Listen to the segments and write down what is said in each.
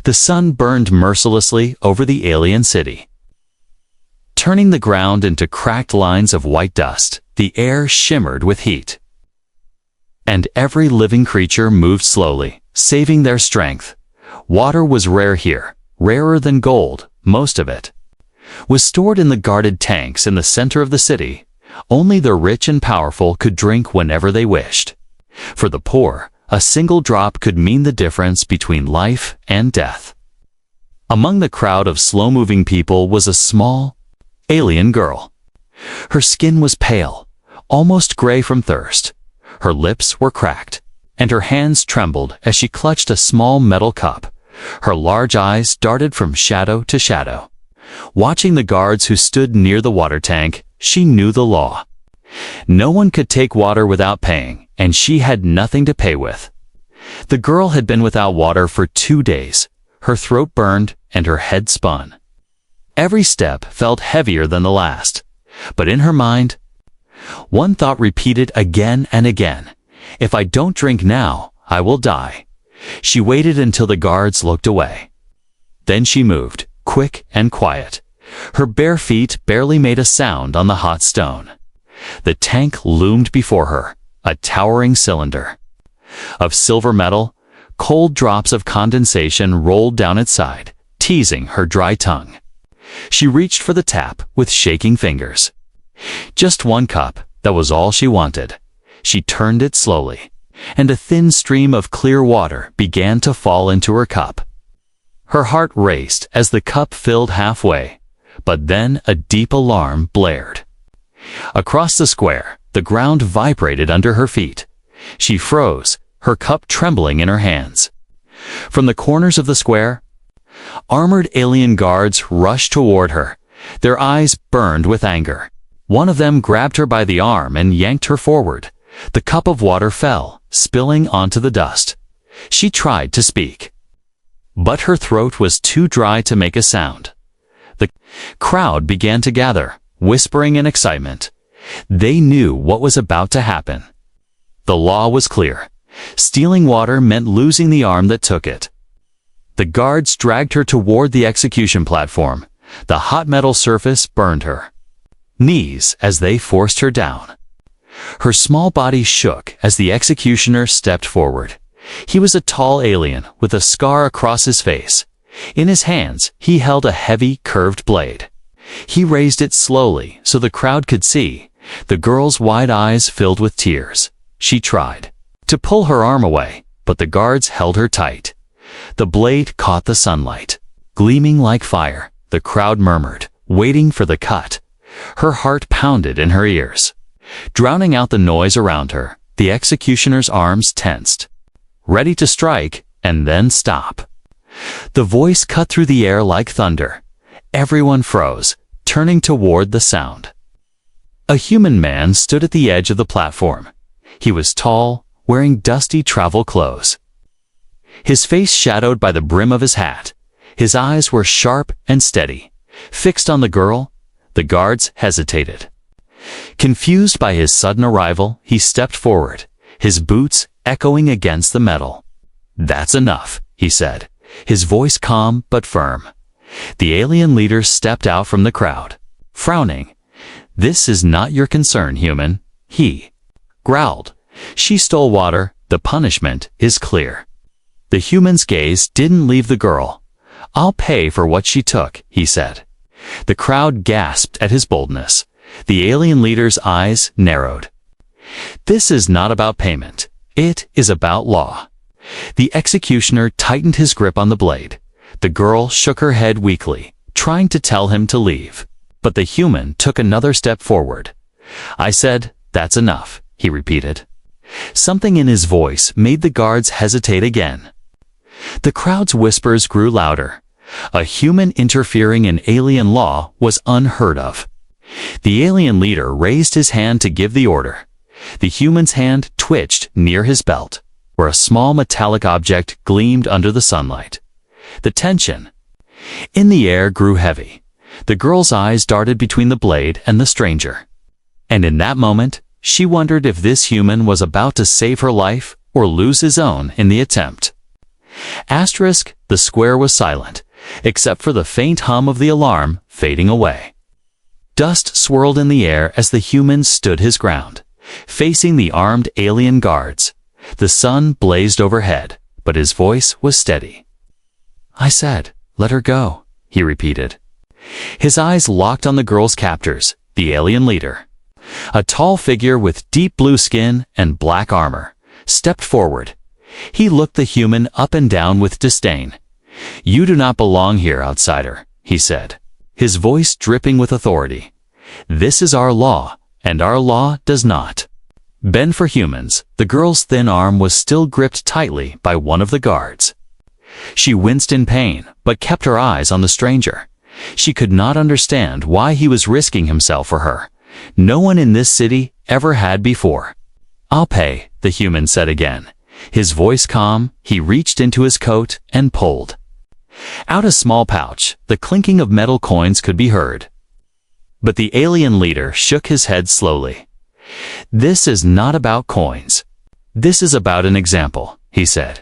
The sun burned mercilessly over the alien city, turning the ground into cracked lines of white dust. The air shimmered with heat, and every living creature moved slowly, saving their strength. Water was rare here, rarer than gold. Most of it was stored in the guarded tanks in the center of the city. Only the rich and powerful could drink whenever they wished. For the poor, a single drop could mean the difference between life and death. Among the crowd of slow-moving people was a small, alien girl. Her skin was pale, almost gray from thirst. Her lips were cracked, and her hands trembled as she clutched a small metal cup. Her large eyes darted from shadow to shadow. Watching the guards who stood near the water tank, she knew the law. No one could take water without paying, and she had nothing to pay with. The girl had been without water for 2 days. Her throat burned and her head spun. Every step felt heavier than the last. But in her mind, one thought repeated again and again: if I don't drink now, I will die. She waited until the guards looked away. Then she moved, quick and quiet. Her bare feet barely made a sound on the hot stone. The tank loomed before her, a towering cylinder of silver metal. Cold drops of condensation rolled down its side, teasing her dry tongue. She reached for the tap with shaking fingers. Just one cup, that was all she wanted. She turned it slowly, and a thin stream of clear water began to fall into her cup. Her heart raced as the cup filled halfway, but then a deep alarm blared. Across the square, the ground vibrated under her feet. She froze, her cup trembling in her hands. From the corners of the square, armored alien guards rushed toward her. Their eyes burned with anger. One of them grabbed her by the arm and yanked her forward. The cup of water fell, spilling onto the dust. She tried to speak, but her throat was too dry to make a sound. The crowd began to gather, whispering in excitement. They knew what was about to happen. The law was clear. Stealing water meant losing the arm that took it. The guards dragged her toward the execution platform. The hot metal surface burned her knees as they forced her down. Her small body shook as the executioner stepped forward. He was a tall alien with a scar across his face. In his hands, he held a heavy, curved blade. He raised it slowly so the crowd could see. The girl's wide eyes filled with tears. She tried to pull her arm away, but the guards held her tight. The blade caught the sunlight, gleaming like fire. The crowd murmured, waiting for the cut. Her heart pounded in her ears. Drowning out the noise around her, the executioner's arms tensed, ready to strike and then stop. The voice cut through the air like thunder. Everyone froze, turning toward the sound. A human man stood at the edge of the platform. He was tall, wearing dusty travel clothes. His face shadowed by the brim of his hat. His eyes were sharp and steady, fixed on the girl. The guards hesitated. Confused by his sudden arrival, he stepped forward, his boots echoing against the metal. "That's enough," he said, his voice calm but firm. The alien leader stepped out from the crowd, frowning. "This is not your concern, human," he growled. "She stole water. The punishment is clear." The human's gaze didn't leave the girl. "I'll pay for what she took," he said. The crowd gasped at his boldness. The alien leader's eyes narrowed. "This is not about payment. It is about law." The executioner tightened his grip on the blade. The girl shook her head weakly, trying to tell him to leave. But the human took another step forward. "I said, that's enough," he repeated. Something in his voice made the guards hesitate again. The crowd's whispers grew louder. A human interfering in alien law was unheard of. The alien leader raised his hand to give the order. The human's hand twitched near his belt, where a small metallic object gleamed under the sunlight. The tension in the air grew heavy. The girl's eyes darted between the blade and the stranger. And in that moment, she wondered if this human was about to save her life or lose his own in the attempt. Asterisk, the square was silent, except for the faint hum of the alarm fading away. Dust swirled in the air as the human stood his ground, facing the armed alien guards. The sun blazed overhead, but his voice was steady. "I said, let her go," he repeated. His eyes locked on the girl's captors, the alien leader. A tall figure with deep blue skin and black armor stepped forward. He looked the human up and down with disdain. "You do not belong here, outsider," he said, his voice dripping with authority. "This is our law, and our law does not bend for humans." The girl's thin arm was still gripped tightly by one of the guards. She winced in pain, but kept her eyes on the stranger. She could not understand why he was risking himself for her. No one in this city ever had before. "I'll pay," the human said again. His voice calm, he reached into his coat and pulled out a small pouch. The clinking of metal coins could be heard. But the alien leader shook his head slowly. "This is not about coins. This is about an example," he said.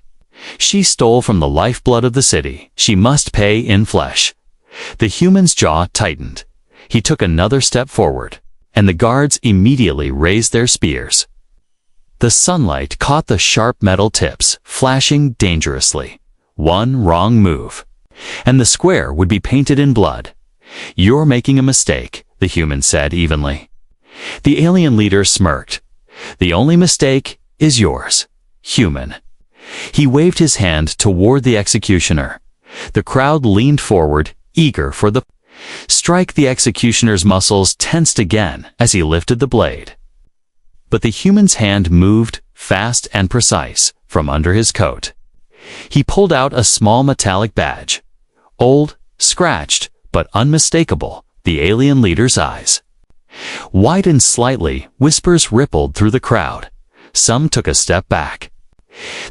"She stole from the lifeblood of the city. She must pay in flesh." The human's jaw tightened. He took another step forward, and the guards immediately raised their spears. The sunlight caught the sharp metal tips, flashing dangerously. One wrong move, and the square would be painted in blood. "You're making a mistake," the human said evenly. The alien leader smirked. "The only mistake is yours, human." He waved his hand toward the executioner. The crowd leaned forward, eager for the strike. The executioner's muscles tensed again as he lifted the blade. But the human's hand moved, fast and precise, from under his coat. He pulled out a small metallic badge. Old, scratched, but unmistakable, the alien leader's eyes widened slightly. Whispers rippled through the crowd. Some took a step back,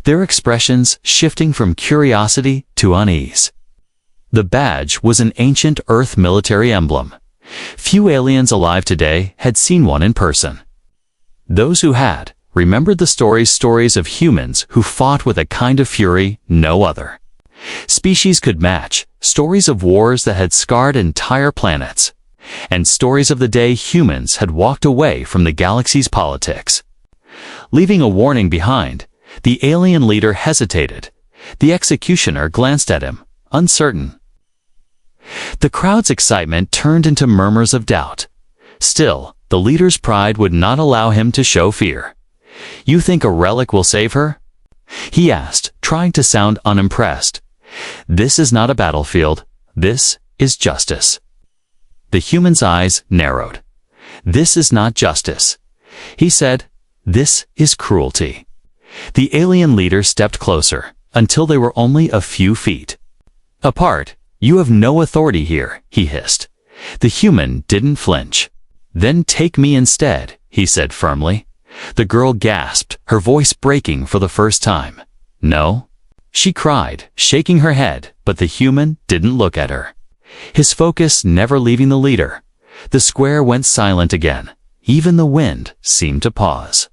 their expressions shifting from curiosity to unease. The badge was an ancient Earth military emblem. Few aliens alive today had seen one in person. Those who had remembered the stories of humans who fought with a kind of fury no other species could match, stories of wars that had scarred entire planets, and stories of the day humans had walked away from the galaxy's politics. Leaving a warning behind, the alien leader hesitated. The executioner glanced at him, uncertain. The crowd's excitement turned into murmurs of doubt. Still, the leader's pride would not allow him to show fear. "You think a relic will save her?" he asked, trying to sound unimpressed. "This is not a battlefield. This is justice." The human's eyes narrowed. "This is not justice," he said. "This is cruelty." The alien leader stepped closer, until they were only a few feet apart. "You have no authority here," he hissed. The human didn't flinch. "Then take me instead," he said firmly. The girl gasped, her voice breaking for the first time. "No?" she cried, shaking her head, but the human didn't look at her, his focus never leaving the leader. The square went silent again. Even the wind seemed to pause.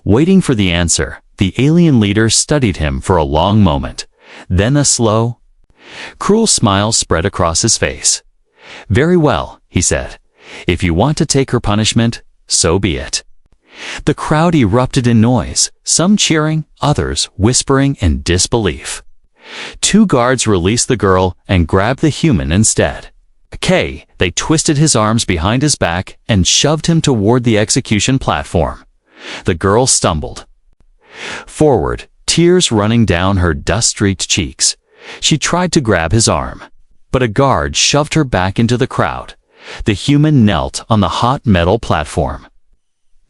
Waiting for the answer, the alien leader studied him for a long moment. Then a slow, cruel smile spread across his face. "Very well," he said. "If you want to take her punishment, so be it." The crowd erupted in noise, some cheering, others whispering in disbelief. Two guards released the girl and grabbed the human instead. They twisted his arms behind his back and shoved him toward the execution platform. The girl stumbled forward, tears running down her dust-streaked cheeks. She tried to grab his arm, but a guard shoved her back into the crowd. The human knelt on the hot metal platform.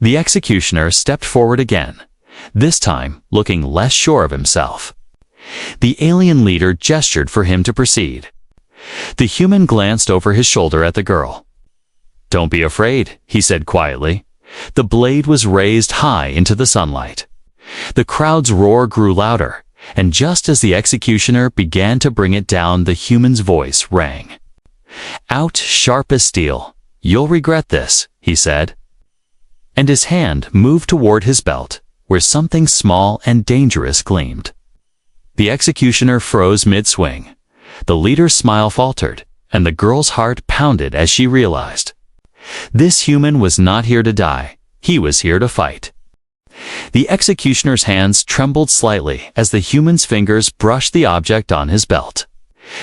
The executioner stepped forward again, this time looking less sure of himself. The alien leader gestured for him to proceed. The human glanced over his shoulder at the girl. "Don't be afraid," he said quietly. The blade was raised high into the sunlight. The crowd's roar grew louder, and just as the executioner began to bring it down, the human's voice rang out sharp as steel. "You'll regret this," he said. And his hand moved toward his belt, where something small and dangerous gleamed. The executioner froze mid-swing. The leader's smile faltered, and the girl's heart pounded as she realized. This human was not here to die. He was here to fight. The executioner's hands trembled slightly as the human's fingers brushed the object on his belt.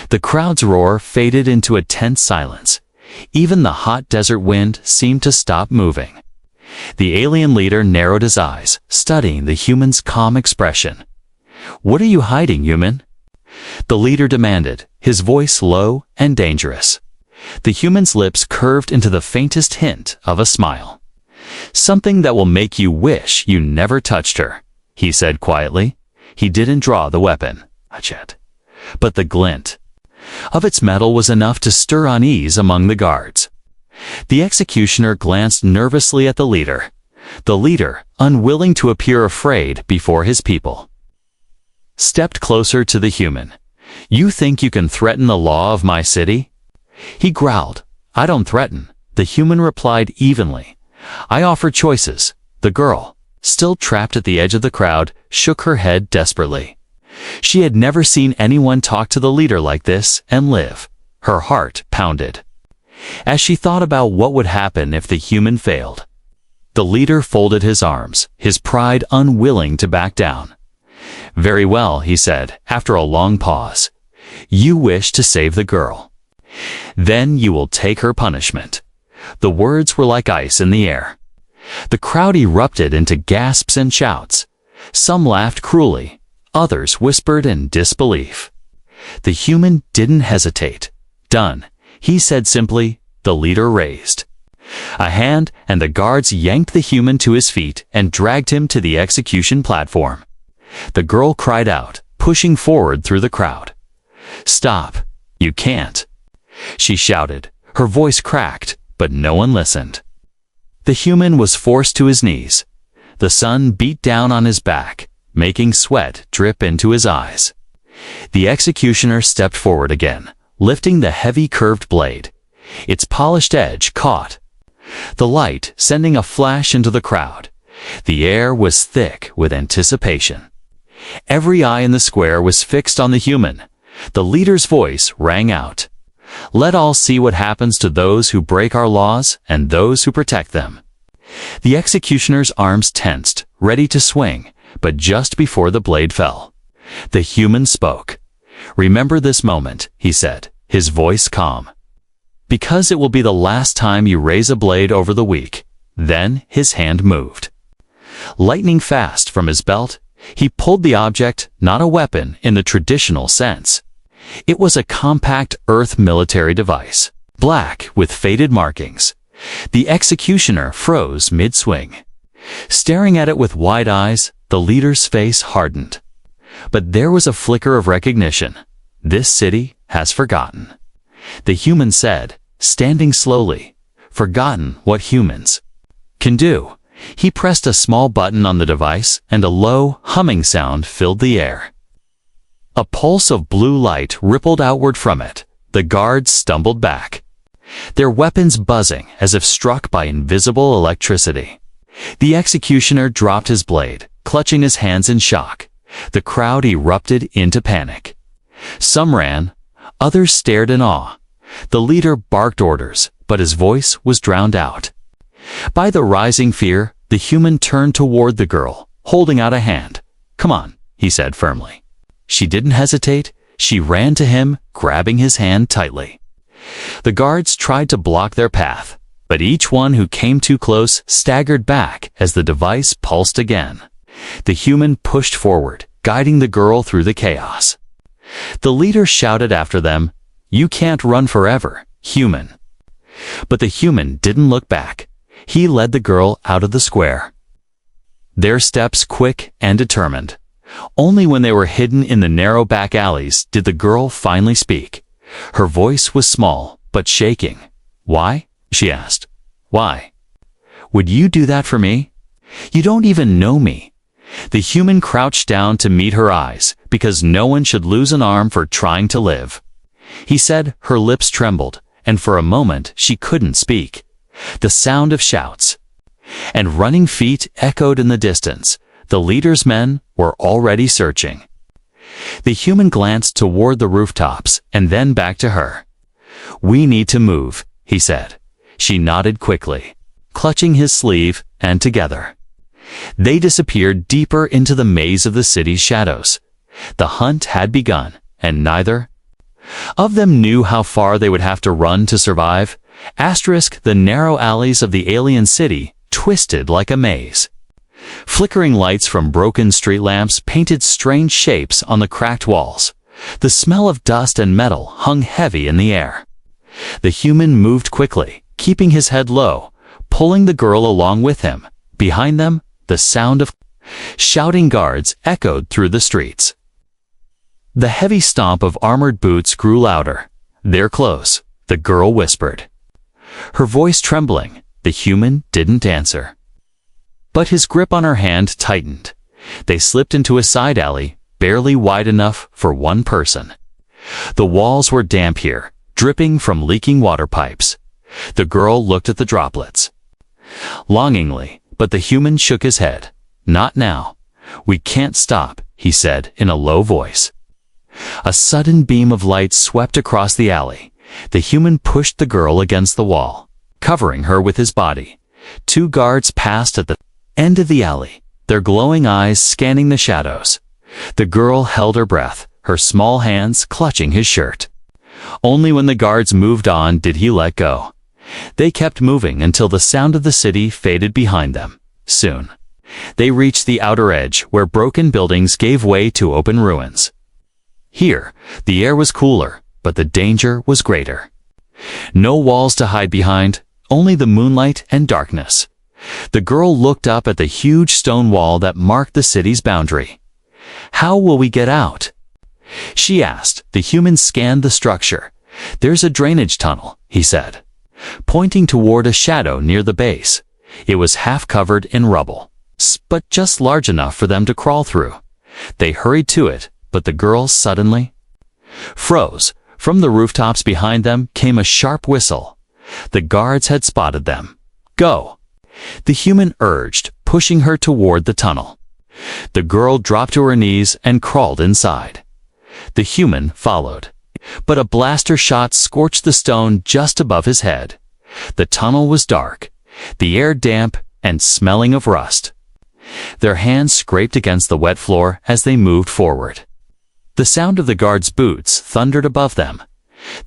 The crowd's roar faded into a tense silence. Even the hot desert wind seemed to stop moving. The alien leader narrowed his eyes, studying the human's calm expression. "What are you hiding, human?" The leader demanded, his voice low and dangerous. The human's lips curved into the faintest hint of a smile. "Something that will make you wish you never touched her," he said quietly. He didn't draw the weapon, not yet, but the glint of its metal was enough to stir unease among the guards. The executioner glanced nervously at the leader, unwilling to appear afraid before his people, stepped closer to the human. "You think you can threaten the law of my city?" He growled. "I don't threaten," the human replied evenly. "I offer choices." The girl, still trapped at the edge of the crowd, shook her head desperately. She had never seen anyone talk to the leader like this and live. Her heart pounded as she thought about what would happen if the human failed. The leader folded his arms, his pride unwilling to back down. "Very well," he said, after a long pause. "You wish to save the girl. Then you will take her punishment." The words were like ice in the air. The crowd erupted into gasps and shouts. Some laughed cruelly, others whispered in disbelief. The human didn't hesitate. "Done," he said simply. The leader raised a hand, and the guards yanked the human to his feet and dragged him to the execution platform. The girl cried out, pushing forward through the crowd. "Stop! You can't!" she shouted. Her voice cracked, but no one listened. The human was forced to his knees. The sun beat down on his back, making sweat drip into his eyes. The executioner stepped forward again, lifting the heavy curved blade. Its polished edge caught the light, sending a flash into the crowd. The air was thick with anticipation. Every eye in the square was fixed on the human. The leader's voice rang out. "Let all see what happens to those who break our laws and those who protect them." The executioner's arms tensed, ready to swing, but just before the blade fell, the human spoke. "Remember this moment," he said, his voice calm, "because it will be the last time you raise a blade over the weak." Then his hand moved. Lightning fast from his belt, he pulled the object, not a weapon in the traditional sense. It was a compact Earth military device, black with faded markings. The executioner froze mid-swing. Staring at it with wide eyes, the leader's face hardened. But there was a flicker of recognition. "This city has forgotten," the human said, standing slowly. "Forgotten what humans can do." He pressed a small button on the device, and a low, humming sound filled the air. A pulse of blue light rippled outward from it. The guards stumbled back, their weapons buzzing as if struck by invisible electricity. The executioner dropped his blade, clutching his hands in shock. The crowd erupted into panic. Some ran, others stared in awe. The leader barked orders, but his voice was drowned out by the rising fear. The human turned toward the girl, holding out a hand. "Come on," he said firmly. She didn't hesitate. She ran to him, grabbing his hand tightly. The guards tried to block their path, but each one who came too close staggered back as the device pulsed again. The human pushed forward, guiding the girl through the chaos. The leader shouted after them, "You can't run forever, human." But the human didn't look back. He led the girl out of the square, their steps quick and determined. Only when they were hidden in the narrow back alleys did the girl finally speak. Her voice was small, but shaking. "Why?" she asked. "Why would you do that for me? You don't even know me." The human crouched down to meet her eyes, because no one should lose an arm for trying to live. He said. Her lips trembled, and for a moment she couldn't speak. The sound of shouts and running feet echoed in the distance. The leader's men were already searching. The human glanced toward the rooftops and then back to her. "We need to move," he said. She nodded quickly, clutching his sleeve, and together they disappeared deeper into the maze of the city's shadows. The hunt had begun, and neither of them knew how far they would have to run to survive. The narrow alleys of the alien city twisted like a maze. Flickering lights from broken street lamps painted strange shapes on the cracked walls. The smell of dust and metal hung heavy in the air. The human moved quickly, keeping his head low, pulling the girl along with him. Behind them, the sound of shouting guards echoed through the streets. The heavy stomp of armored boots grew louder. "They're close," the girl whispered, her voice trembling. The human didn't answer, but his grip on her hand tightened. They slipped into a side alley, barely wide enough for one person. The walls were damp here, dripping from leaking water pipes. The girl looked at the droplets longingly, but the human shook his head. "Not now. We can't stop," he said in a low voice. A sudden beam of light swept across the alley. The human pushed the girl against the wall, covering her with his body. Two guards passed at the end of the alley, their glowing eyes scanning the shadows. The girl held her breath, her small hands clutching his shirt. Only when the guards moved on did he let go. They kept moving until the sound of the city faded behind them. Soon, they reached the outer edge where broken buildings gave way to open ruins. Here, the air was cooler, but the danger was greater. No walls to hide behind, only the moonlight and darkness. The girl looked up at the huge stone wall that marked the city's boundary. "How will we get out?" she asked. The human scanned the structure. "There's a drainage tunnel," he said, pointing toward a shadow near the base. It was half covered in rubble, but just large enough for them to crawl through. They hurried to it, but the girl suddenly froze. From the rooftops behind them came a sharp whistle. The guards had spotted them. "Go," the human urged, pushing her toward the tunnel. The girl dropped to her knees and crawled inside. The human followed, but a blaster shot scorched the stone just above his head. The tunnel was dark, the air damp and smelling of rust. Their hands scraped against the wet floor as they moved forward. The sound of the guards' boots thundered above them.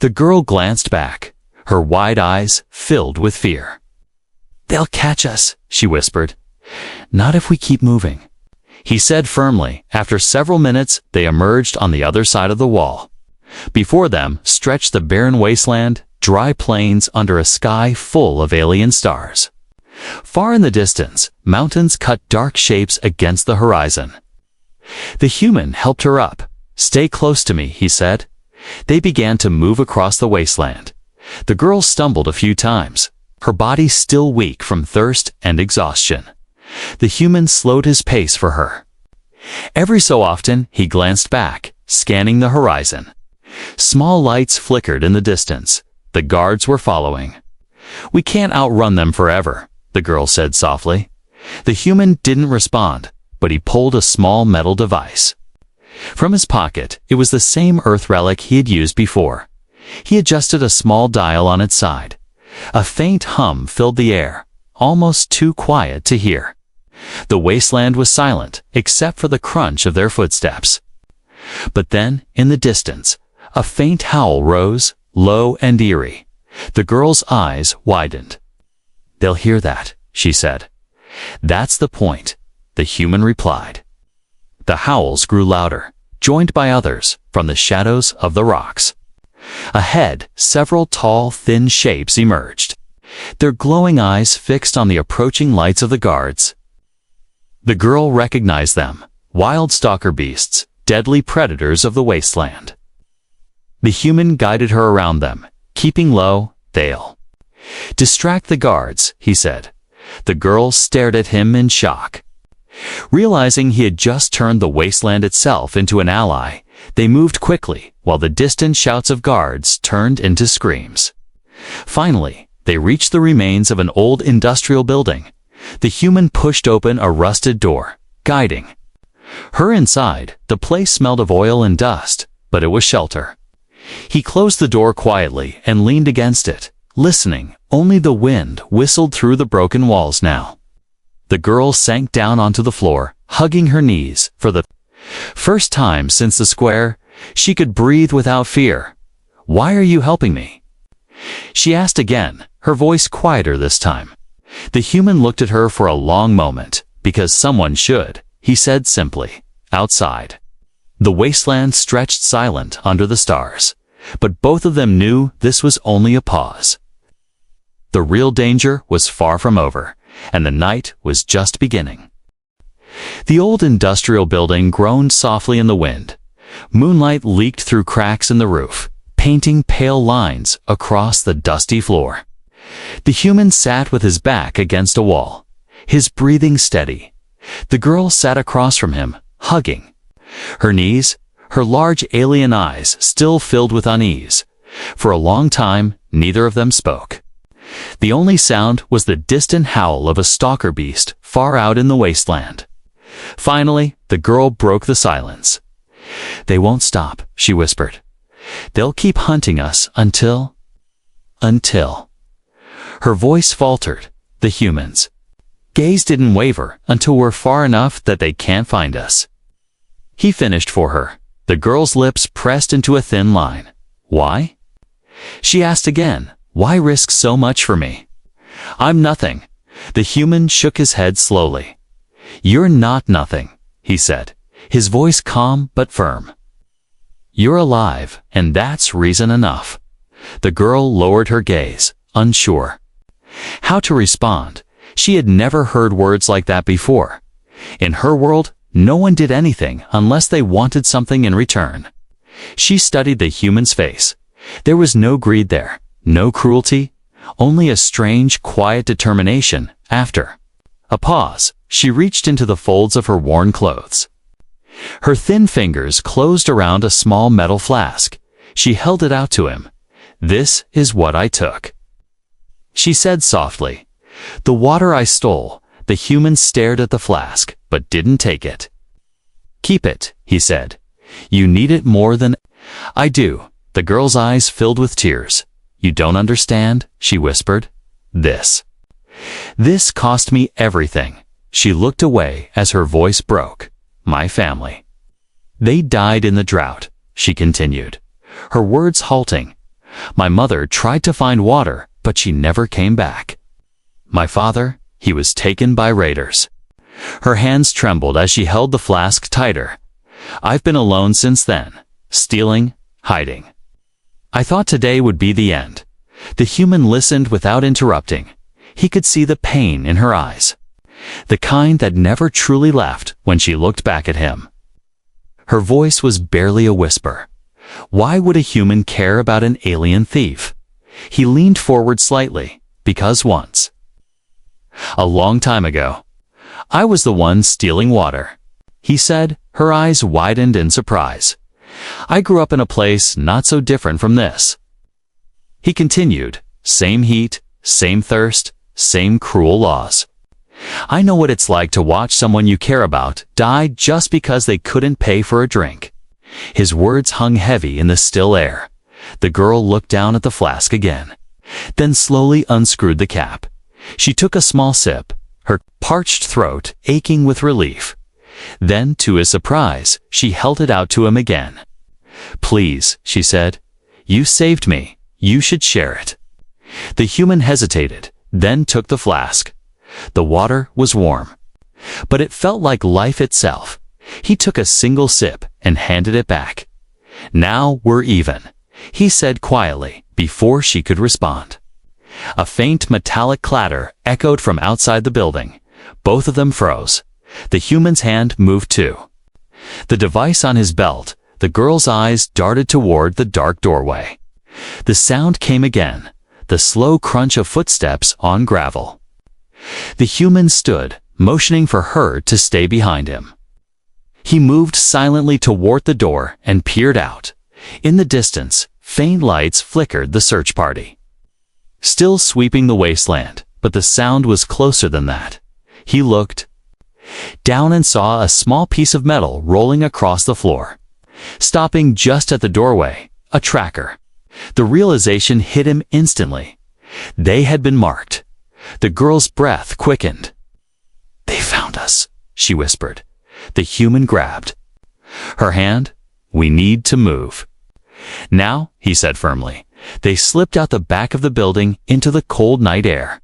The girl glanced back, her wide eyes filled with fear. "They'll catch us," she whispered. "Not if we keep moving," he said firmly. After several minutes, they emerged on the other side of the wall. Before them stretched the barren wasteland, dry plains under a sky full of alien stars. Far in the distance, mountains cut dark shapes against the horizon. The human helped her up. "Stay close to me," he said. They began to move across the wasteland. The girl stumbled a few times, her body still weak from thirst and exhaustion. The human slowed his pace for her. Every so often, he glanced back, scanning the horizon. Small lights flickered in the distance. The guards were following. "We can't outrun them forever," the girl said softly. The human didn't respond, but he pulled a small metal device from his pocket. It was the same Earth relic he had used before. He adjusted a small dial on its side. A faint hum filled the air, almost too quiet to hear. The wasteland was silent, except for the crunch of their footsteps. But then, in the distance, a faint howl rose, low and eerie. The girl's eyes widened. "They'll hear that," she said. "That's the point," the human replied. The howls grew louder, joined by others from the shadows of the rocks. Ahead, several tall, thin shapes emerged, their glowing eyes fixed on the approaching lights of the guards. The girl recognized them, wild stalker beasts, deadly predators of the wasteland. The human guided her around them, keeping low. "They'll distract the guards," he said. The girl stared at him in shock. Realizing he had just turned the wasteland itself into an ally, they moved quickly, while the distant shouts of guards turned into screams. Finally, they reached the remains of an old industrial building. The human pushed open a rusted door, guiding Her inside, the place smelled of oil and dust, but it was shelter. He closed the door quietly and leaned against it, listening. Only the wind whistled through the broken walls now. The girl sank down onto the floor, hugging her knees. For the first time since the square, she could breathe without fear. "Why are you helping me?" she asked again, her voice quieter this time. The human looked at her for a long moment. "Because someone should," he said simply. Outside, the wasteland stretched silent under the stars, but both of them knew this was only a pause. The real danger was far from over, and the night was just beginning. The old industrial building groaned softly in the wind. Moonlight leaked through cracks in the roof, painting pale lines across the dusty floor. The human sat with his back against a wall, his breathing steady. The girl sat across from him, hugging. Her knees, her large alien eyes still filled with unease. For a long time, neither of them spoke. The only sound was the distant howl of a stalker beast far out in the wasteland. Finally, the girl broke the silence. "They won't stop," she whispered. "They'll keep hunting us until..." Her voice faltered. "The humans' gaze didn't waver until we're far enough that they can't find us." He finished for her. The girl's lips pressed into a thin line. "Why?" she asked again. "Why risk so much for me?" "I'm nothing." The human shook his head slowly. "You're not nothing," he said, his voice calm but firm. "You're alive, and that's reason enough." The girl lowered her gaze, unsure how to respond. She had never heard words like that before. In her world, no one did anything unless they wanted something in return. She studied the human's face. There was no greed there, no cruelty, only a strange, quiet determination. After a pause, she reached into the folds of her worn clothes. Her thin fingers closed around a small metal flask. She held it out to him. "This is what I took," she said softly. "The water I stole." The human stared at the flask, but didn't take it. "Keep it," he said. "You need it more than..." "I do." The girl's eyes filled with tears. "You don't understand," she whispered. This cost me everything." She looked away as her voice broke. "My family. They died in the drought," she continued, her words halting. "My mother tried to find water, but she never came back. My father, he was taken by raiders." Her hands trembled as she held the flask tighter. "I've been alone since then, stealing, hiding. I thought today would be the end." The human listened without interrupting. He could see the pain in her eyes, the kind that never truly left when she looked back at him. Her voice was barely a whisper. Why would a human care about an alien thief? He leaned forward slightly. "Because once, a long time ago, I was the one stealing water," he said, her eyes widened in surprise. "I grew up in a place not so different from this." He continued, "Same heat, same thirst, same cruel laws. I know what it's like to watch someone you care about die just because they couldn't pay for a drink." His words hung heavy in the still air. The girl looked down at the flask again, then slowly unscrewed the cap. She took a small sip, her parched throat aching with relief. Then, to his surprise, she held it out to him again. "Please," she said. "You saved me. You should share it." The human hesitated, then took the flask. The water was warm, but it felt like life itself. He took a single sip and handed it back. "Now we're even," he said quietly, before she could respond. A faint metallic clatter echoed from outside the building. Both of them froze. The human's hand moved too. The device on his belt, the girl's eyes darted toward the dark doorway. The sound came again, the slow crunch of footsteps on gravel. The human stood, motioning for her to stay behind him. He moved silently toward the door and peered out. In the distance, faint lights flickered the search party, still sweeping the wasteland, but the sound was closer than that. He looked. down and saw a small piece of metal rolling across the floor. Stopping just at the doorway, a tracker. The realization hit him instantly. They had been marked. The girl's breath quickened. "They found us," she whispered. The human grabbed her hand. "We need to move." "Now," he said firmly. They slipped out the back of the building into the cold night air.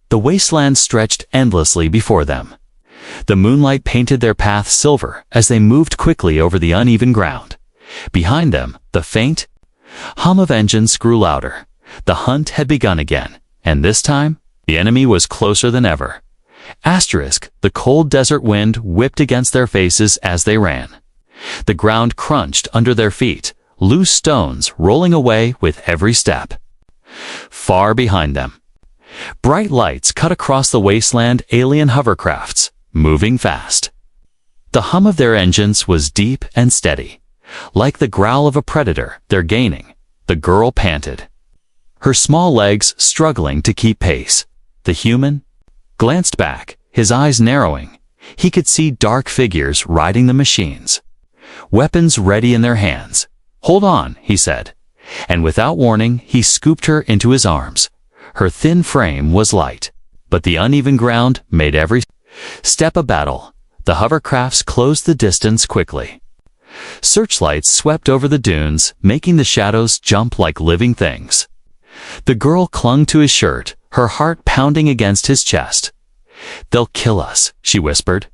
The wasteland stretched endlessly before them. The moonlight painted their path silver as they moved quickly over the uneven ground. Behind them, the faint hum of engines grew louder. The hunt had begun again, and this time, the enemy was closer than ever. The cold desert wind whipped against their faces as they ran. The ground crunched under their feet, loose stones rolling away with every step. Far behind them, bright lights cut across the wasteland, alien hovercrafts, moving fast. The hum of their engines was deep and steady. Like the growl of a predator, they're gaining. The girl panted, her small legs struggling to keep pace. The human glanced back, his eyes narrowing. He could see dark figures riding the machines, weapons ready in their hands. "Hold on," he said, and without warning, he scooped her into his arms. Her thin frame was light, but the uneven ground made every step a battle. The hovercrafts closed the distance quickly. Searchlights swept over the dunes, making the shadows jump like living things. The girl clung to his shirt, her heart pounding against his chest. "They'll kill us," she whispered.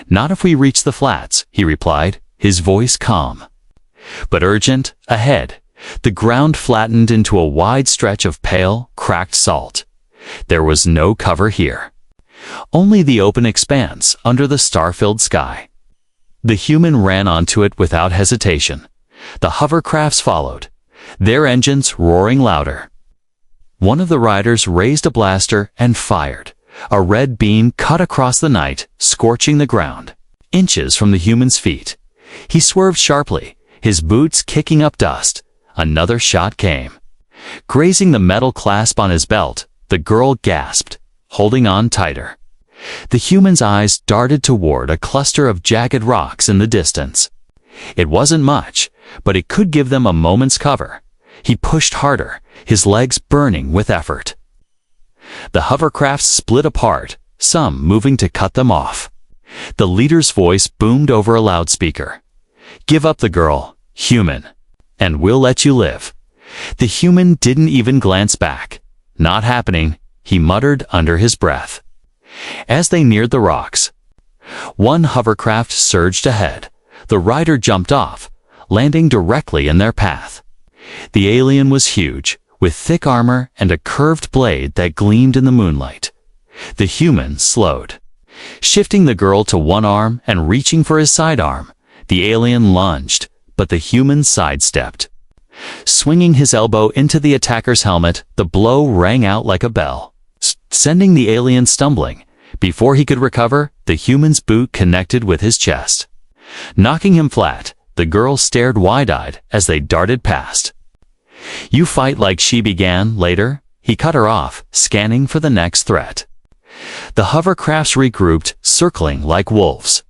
"Not if we reach the flats," he replied, his voice calm but urgent. Ahead, the ground flattened into a wide stretch of pale, cracked salt. There was no cover here. Only the open expanse under the star-filled sky. The human ran onto it without hesitation. The hovercrafts followed, their engines roaring louder. One of the riders raised a blaster and fired. A red beam cut across the night, scorching the ground, inches from the human's feet. He swerved sharply, his boots kicking up dust. Another shot came, grazing the metal clasp on his belt. The girl gasped, holding on tighter. The human's eyes darted toward a cluster of jagged rocks in the distance. It wasn't much, but it could give them a moment's cover. He pushed harder, his legs burning with effort. The hovercrafts split apart, some moving to cut them off. The leader's voice boomed over a loudspeaker. "Give up the girl, human, and we'll let you live." The human didn't even glance back. "Not happening," he muttered under his breath. As they neared the rocks, one hovercraft surged ahead. The rider jumped off, landing directly in their path. The alien was huge, with thick armor and a curved blade that gleamed in the moonlight. The human slowed, shifting the girl to one arm and reaching for his sidearm. The alien lunged, but the human sidestepped. Swinging his elbow into the attacker's helmet, the blow rang out like a bell, sending the alien stumbling. Before he could recover, the human's boot connected with his chest, knocking him flat. The girl stared wide-eyed as they darted past. "You fight like," she began later. He cut her off, scanning for the next threat. The hovercrafts regrouped, circling like wolves.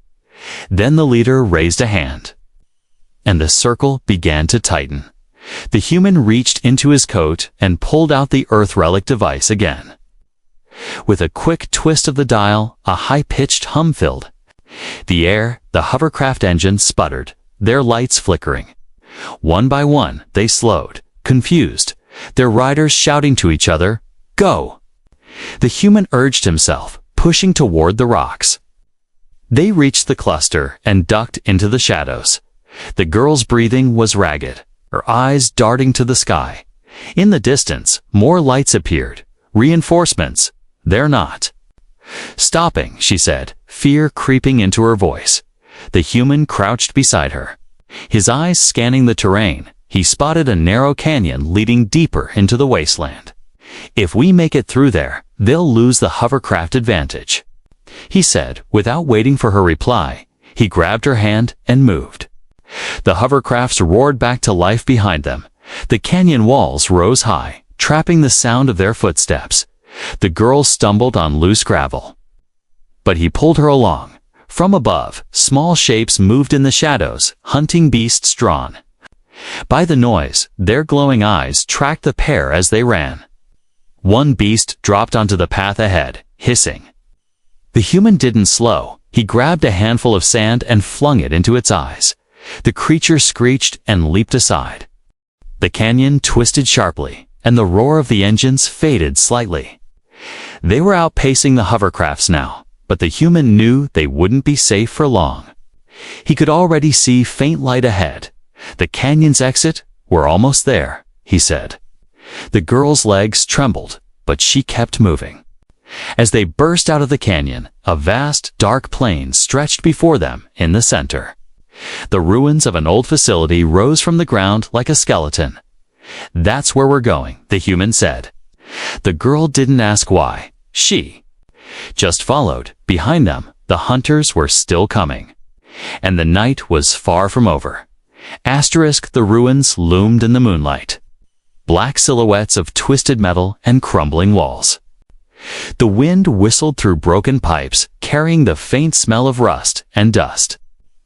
Then the leader raised a hand, and the circle began to tighten. The human reached into his coat and pulled out the Earth relic device again. With a quick twist of the dial, a high-pitched hum filled the air. The hovercraft engines sputtered, their lights flickering. One by one, they slowed, confused, their riders shouting to each other, "Go!" The human urged himself, pushing toward the rocks. They reached the cluster and ducked into the shadows. The girl's breathing was ragged, her eyes darting to the sky. In the distance, more lights appeared. Reinforcements. "They're not stopping," she said, fear creeping into her voice. The human crouched beside her, his eyes scanning the terrain. He spotted a narrow canyon leading deeper into the wasteland. "If we make it through there, they'll lose the hovercraft advantage," he said, without waiting for her reply. He grabbed her hand and moved. The hovercrafts roared back to life behind them. The canyon walls rose high, trapping the sound of their footsteps. The girl stumbled on loose gravel, but he pulled her along. From above, small shapes moved in the shadows, hunting beasts drawn. By the noise, their glowing eyes tracked the pair as they ran. One beast dropped onto the path ahead, hissing. The human didn't slow. He grabbed a handful of sand and flung it into its eyes. The creature screeched and leaped aside. The canyon twisted sharply, and the roar of the engines faded slightly. They were outpacing the hovercrafts now, but the human knew they wouldn't be safe for long. He could already see faint light ahead. The canyon's exit, we're almost there, he said. The girl's legs trembled, but she kept moving. As they burst out of the canyon, a vast, dark plain stretched before them in the center. The ruins of an old facility rose from the ground like a skeleton. That's where we're going, the human said. The girl didn't ask why. She just followed. Behind them, the hunters were still coming. And the night was far from over. The ruins loomed in the moonlight. Black silhouettes of twisted metal and crumbling walls. The wind whistled through broken pipes, carrying the faint smell of rust and dust.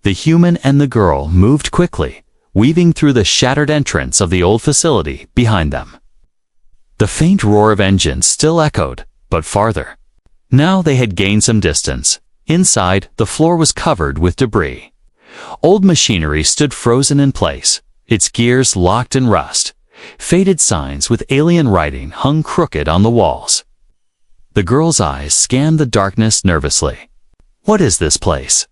The human and the girl moved quickly, weaving through the shattered entrance of the old facility behind them. The faint roar of engines still echoed, but farther. Now they had gained some distance. Inside, the floor was covered with debris. Old machinery stood frozen in place, its gears locked in rust. Faded signs with alien writing hung crooked on the walls. The girl's eyes scanned the darkness nervously. "What is this place?"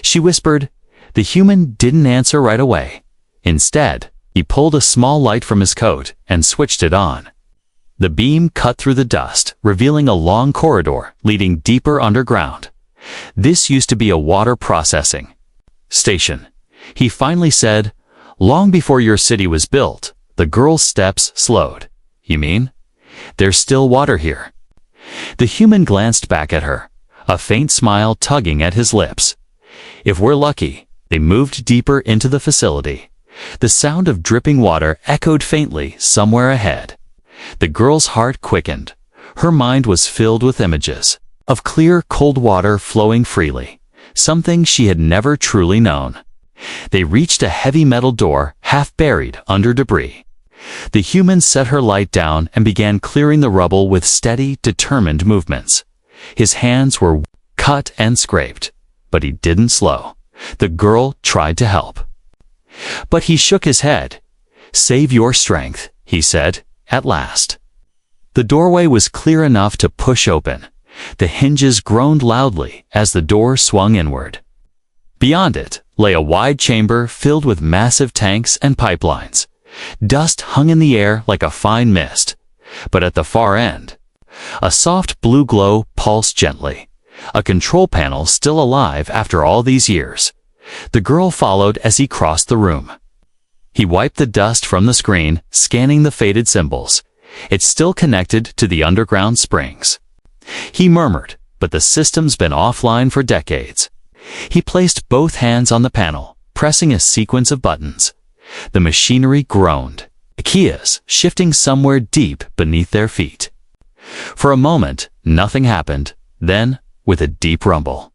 she whispered. The human didn't answer right away. Instead, he pulled a small light from his coat and switched it on. The beam cut through the dust, revealing a long corridor leading deeper underground. This used to be a water processing station, he finally said. Long before your city was built. The girl's steps slowed. You mean? There's still water here. The human glanced back at her, a faint smile tugging at his lips. If we're lucky. They moved deeper into the facility. The sound of dripping water echoed faintly somewhere ahead. The girl's heart quickened. Her mind was filled with images of clear, cold water flowing freely, something she had never truly known. They reached a heavy metal door half buried under debris. The human set her light down and began clearing the rubble with steady, determined movements. His hands were cut and scraped, but he didn't slow. The girl tried to help. But he shook his head. "Save your strength," he said, at last. The doorway was clear enough to push open. The hinges groaned loudly as the door swung inward. Beyond it lay a wide chamber filled with massive tanks and pipelines. Dust hung in the air like a fine mist. But at the far end, a soft blue glow pulsed gently. A control panel still alive after all these years. The girl followed as he crossed the room. He wiped the dust from the screen, scanning the faded symbols. It's still connected to the underground springs. He murmured, but the system's been offline for decades. He placed both hands on the panel, pressing a sequence of buttons. The machinery groaned, keys shifting somewhere deep beneath their feet. For a moment, nothing happened. Then, with a deep rumble,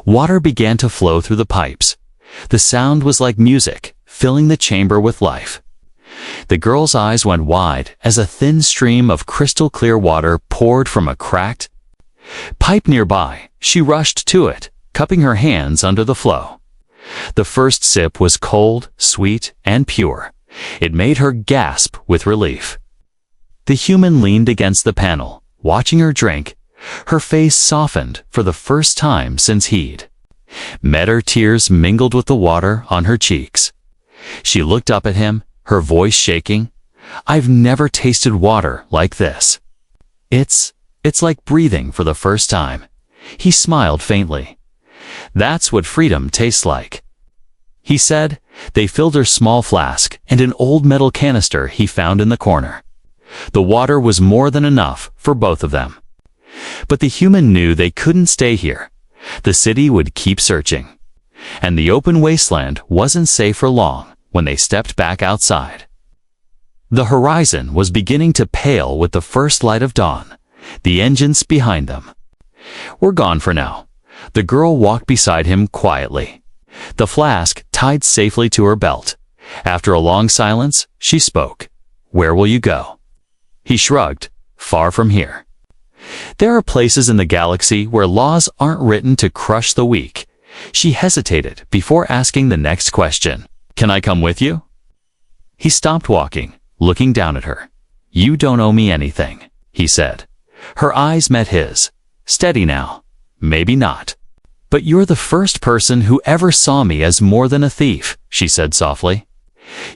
water began to flow through the pipes. The sound was like music, filling the chamber with life. The girl's eyes went wide as a thin stream of crystal-clear water poured from a cracked pipe nearby. She rushed to it, cupping her hands under the flow. The first sip was cold, sweet, and pure. It made her gasp with relief. The human leaned against the panel, watching her drink. Her face softened for the first time since he'd met her. Tears mingled with the water on her cheeks. She looked up at him, her voice shaking. "I've never tasted water like this. It's like breathing for the first time." He smiled faintly. "That's what freedom tastes like," he said. They filled her small flask and an old metal canister he found in the corner. The water was more than enough for both of them. But the human knew they couldn't stay here. The city would keep searching. And the open wasteland wasn't safe for long when they stepped back outside. The horizon was beginning to pale with the first light of dawn, the engines behind them. "We're gone for now." The girl walked beside him quietly, the flask tied safely to her belt. After a long silence, she spoke. "Where will you go?" He shrugged. "Far from here." "There are places in the galaxy where laws aren't written to crush the weak." She hesitated before asking the next question. "Can I come with you?" He stopped walking, looking down at her. "You don't owe me anything," he said. Her eyes met his. "Steady now. Maybe not. But you're the first person who ever saw me as more than a thief," she said softly.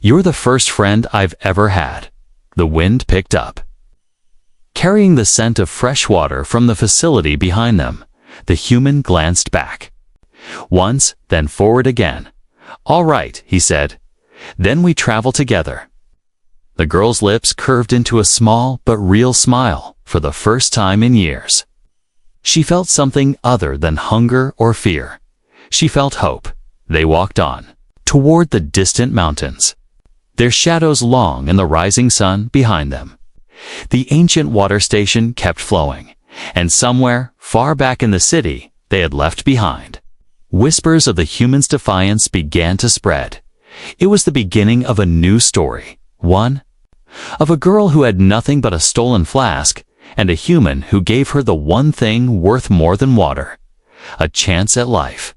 "You're the first friend I've ever had." The wind picked up, carrying the scent of fresh water from the facility behind them. The human glanced back. Once, then forward again. "All right," he said. "Then we travel together." The girl's lips curved into a small but real smile for the first time in years. She felt something other than hunger or fear. She felt hope. They walked on, toward the distant mountains, their shadows long in the rising sun behind them. The ancient water station kept flowing, and somewhere, far back in the city, they had left behind. Whispers of the humans' defiance began to spread. It was the beginning of a new story, one of a girl who had nothing but a stolen flask, and a human who gave her the one thing worth more than water: a chance at life.